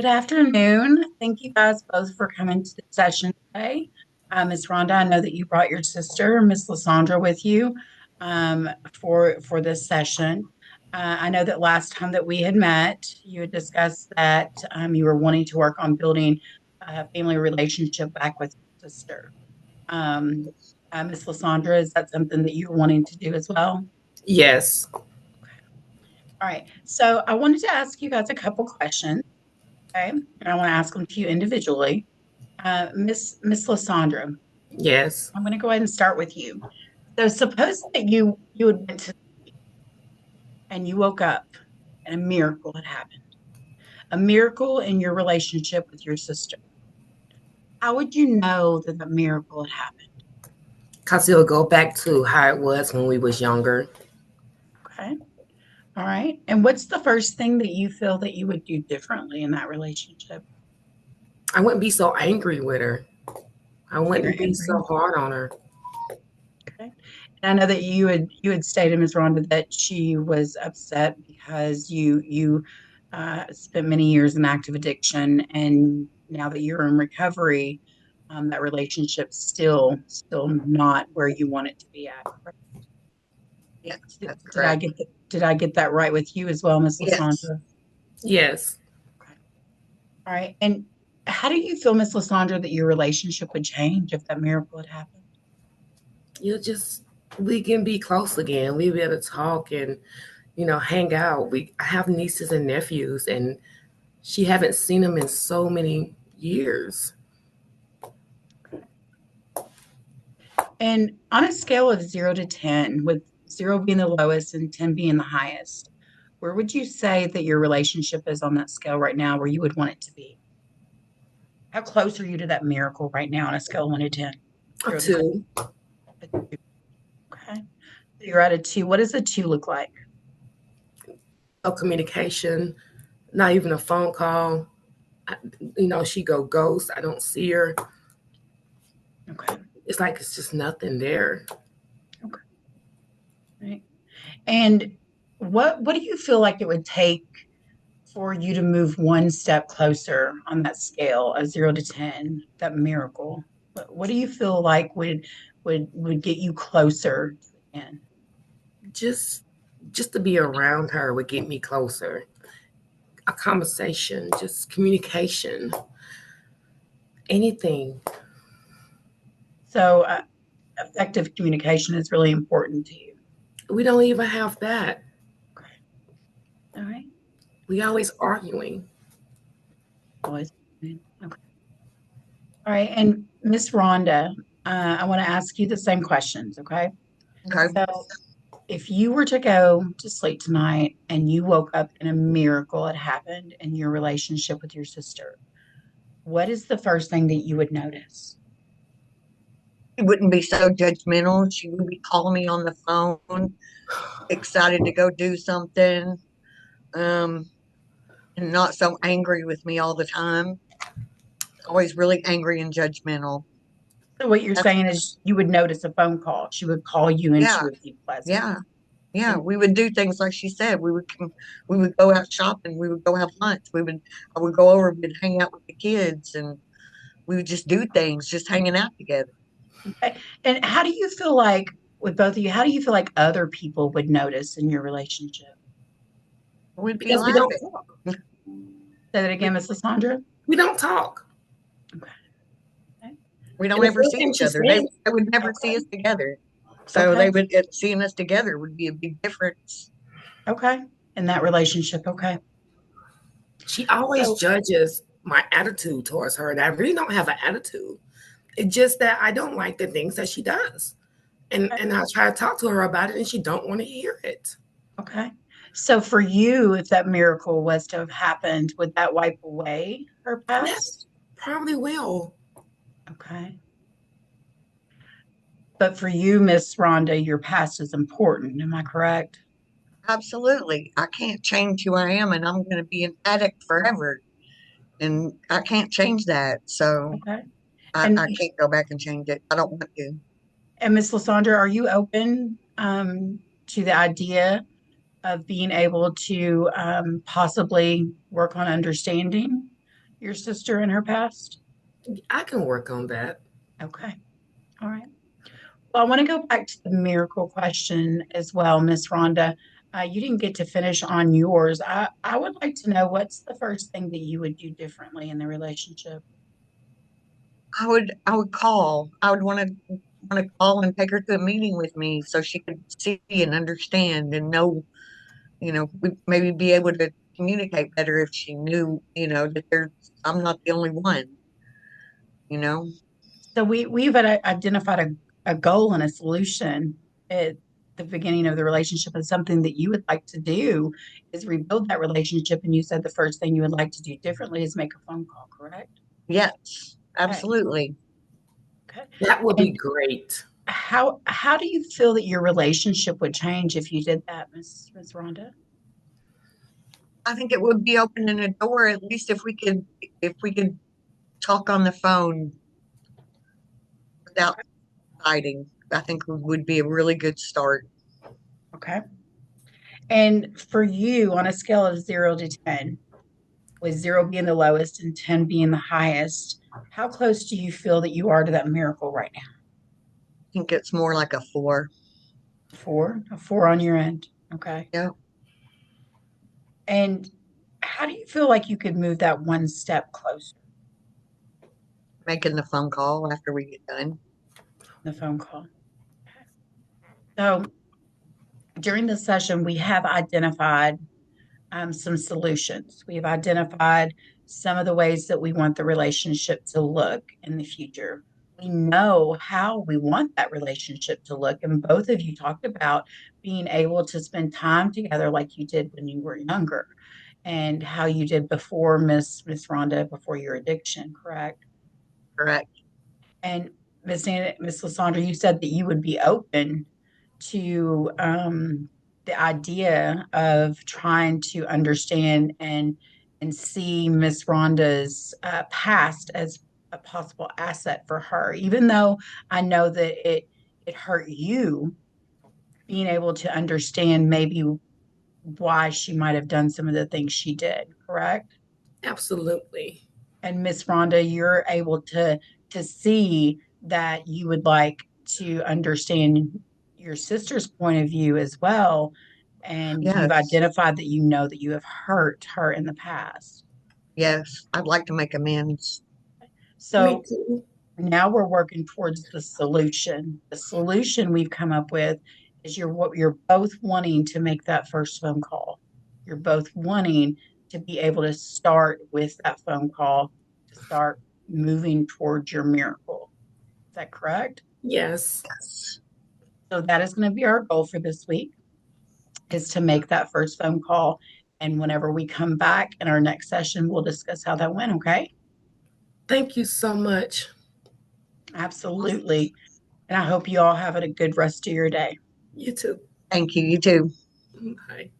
Good afternoon. Thank you guys both for coming to the session today. Ms. Rhonda, I know that you brought your sister, Miss Lysandra, with you for this session. I know that last time that we had met, you had discussed that you were wanting to work on building a family relationship back with your sister. Um, Miss Lysandra, is that something that you're wanting to do as well? Yes. All right. So I wanted to ask you guys a couple questions. Okay, and I want to ask them to you individually. Miss Lysandra, Yes. I'm going to go ahead and start with you. So suppose that you had went to and you woke up and a miracle had happened, a miracle in your relationship with your sister. How would you know that the miracle had happened? Because it'll go back to how it was when we was younger. Okay, all right. And what's the first thing that you feel that you would do differently in that relationship? I wouldn't be so angry with her. I You're wouldn't be angry. so hard on her. Okay. And I know that you had stated, Ms. Rhonda, that she was upset because you spent many years in active addiction, and now that you're in recovery, that relationship's still not where you want it to be at. Yes, Did, that's did I correct. get that right with you as well, Miss Yes. Lysandra? Yes. Okay. All right. And how do you feel, Miss Lysandra, that your relationship would change if that miracle had happened? You just we can be close again. We be able to talk and hang out. I have nieces and nephews, and she haven't seen them in so many years. And on a scale of 0 to 10, with 0 being the lowest and 10 being the highest, where would you say that your relationship is on that scale right now where you would want it to be? How close are you to that miracle right now on a scale of 1 to 10? A 0 to 10. two. A two. Okay. So you're at a two. What does a two look like? A communication, not even a phone call. I, she go ghost. I don't see her. Okay. It's like it's just nothing there. Okay. Right. And what do you feel like it would take for you to move one step closer on that scale of 0 to 10, that miracle? What do you feel like would get you closer to the end? just just to be around her would get me closer. A conversation, just communication, anything. So effective communication is really important to you. We don't even have that. Okay. All right. We always arguing. Always. Okay. All right. And Miss Rhonda, I want to ask you the same questions. Okay. Okay. So if you were to go to sleep tonight and you woke up and a miracle had happened in your relationship with your sister, what is the first thing that you would notice? She wouldn't be so judgmental. She would be calling me on the phone, excited to go do something, um, and not so angry with me all the time. Always really angry and judgmental. So what you're That's, saying is you would notice a phone call. She would call you and she yeah, would be pleasant. yeah, yeah. And We would do things like she said. We would go out shopping. We would go have lunch. I would go over. We'd hang out with the kids, and we would just do things, just hanging out together. and how do you feel like with both of you, how do you feel like other people would notice in your relationship? We'd be Because we don't laughing. talk. Say that again, Miss Lysandra. We don't talk. Okay. We And don't the ever first see thing each she other. said, They would never see Okay. us together. So Okay. they would seeing us together would be a big difference. Okay. In that relationship. Okay. she always So judges my attitude towards her, and I really don't have an attitude. It's just that I don't like the things that she does. And okay. and I try to talk to her about it and she don't want to hear it. Okay. So for you, if that miracle was to have happened, would that wipe away her Yes, past? probably will. Okay. But for you, Miss Rhonda, your past is important. Am I correct? Absolutely. I can't change who I am and I'm going to be an addict forever. And I can't change that. So Okay. I And can't go back and change it. I don't want to. and Miss Lysandra, are you open to the idea of being able to possibly work on understanding? your sister in her past? I can work on that. Okay. All right. Well, I want to go back to the miracle question as well, Miss Rhonda. You didn't get to finish on yours. I would like to know what's the first thing that you would do differently in the relationship? I would call. I would want to call and take her to a meeting with me so she could see and understand and know, we maybe be able to communicate better if she knew, that I'm not the only one, you know. So we've identified a goal and a solution at the beginning of the relationship, and something that you would like to do is rebuild that relationship. And you said the first thing you would like to do differently is make a phone call, correct? Yes, Okay. absolutely. Okay. That would be And great. how do you feel that your relationship would change if you did that, Miss Rhonda? I think it would be opening a door, at least if we could talk on the phone without Okay. fighting. I think it would be a really good start. Okay. And for you, on a scale of 0 to 10, with 0 being the lowest and 10 being the highest, how close do you feel that you are to that miracle right now? I think it's more like a 4. Four, a four on your end. Okay. Yeah, And how do you feel like you could move that one step closer, making the phone call after we get done. the phone call? So during this session, we have identified some solutions. We've identified some of the ways that we want the relationship to look in the future. We know how we want that relationship to look. And both of you talked about being able to spend time together like you did when you were younger, and how you did before, Miss Rhonda, before your addiction, correct? Correct. And Miss Lysandra, you said that you would be open to the idea of trying to understand and see Miss Rhonda's past as a possible asset for her, even though I know that it hurt you, being able to understand maybe why she might have done some of the things she did, correct? Absolutely. And Miss Rhonda, you're able to see that you would like to understand your sister's point of view as well. And you've Yes. identified that you know that you have hurt her in the past. Yes. I'd like to make amends. Me So too. now we're working towards the solution. The solution we've come up with is you're both wanting to make that first phone call. You're both wanting to be able to start with that phone call to start moving towards your miracle. Is that correct? Yes. Yes. So that is going to be our goal for this week, is to make that first phone call. And whenever we come back in our next session, we'll discuss how that went. Okay. Thank you so much. Absolutely. And I hope you all have a good rest of your day. You too. Thank you. You too. Bye.